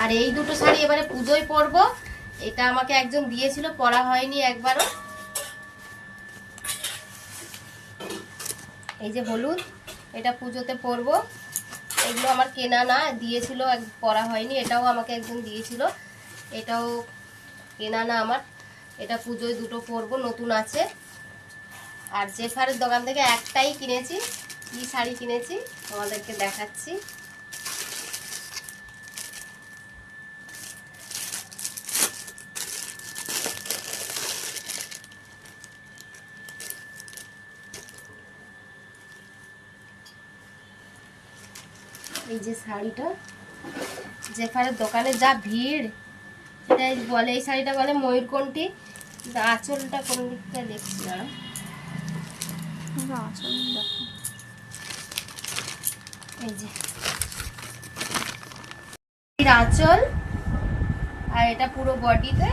আর এই দুটো শাড়ি এবারে পুজোয় পরবো। এটা আমাকে একজন দিয়েছিল, পরা হয়নি একবারও। এই যে হলুদ, এটা পুজোতে পরবো। এগুলো আমার কেনা না, দিয়েছিল, পরা হয়নি। এটাও আমাকে একজন দিয়েছিল, এটাও কেনা না আমার। এটা পুজোয় দুটো পরবো, নতুন আছে। আর জেফারের দোকান থেকে একটাই কিনেছি। কি শাড়ি কিনেছি তোমাদেরকে দেখাচ্ছি। এই যে শাড়িটা, জেফারের দোকানে যা ভিড়, এটাই বলে, এই শাড়িটা বলে ময়ূরকণ্ঠী। আঁচলটা কোন দিকটা দেখছি না, আঁচল দেখো। এই যে আঁচল, আর এটা পুরো বডিতে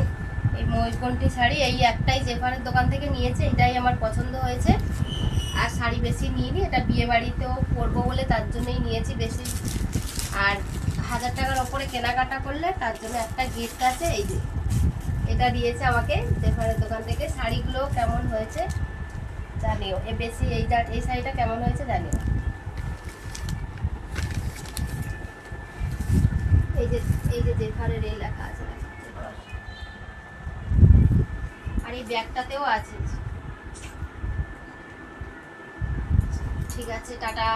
এই ময়ূরকণ্ঠী শাড়ি। এই একটাই জেফারের দোকান থেকে নিয়েছে, এটাই আমার পছন্দ হয়েছে। আর শাড়ি বেশি নিইনি, এটা বিয়ে বাড়িতেও পরবো বলে তার জন্যই নিয়েছি বেশি। আর 1000 টাকার ওপরে কেনাকাটা করলে তার জন্য একটা গিফট আছে, এই যে এটা দিয়েছে আমাকে জেফারের দোকান থেকে। শাড়িগুলো কেমন হয়েছে জানিও, বেশি এই শাড়িটা কেমন হয়েছে জানিও। এই যে জেফারের এই লেখা আছে, আর এই ব্যাগটাতেও আছে। ঠিক আছে, টাটা।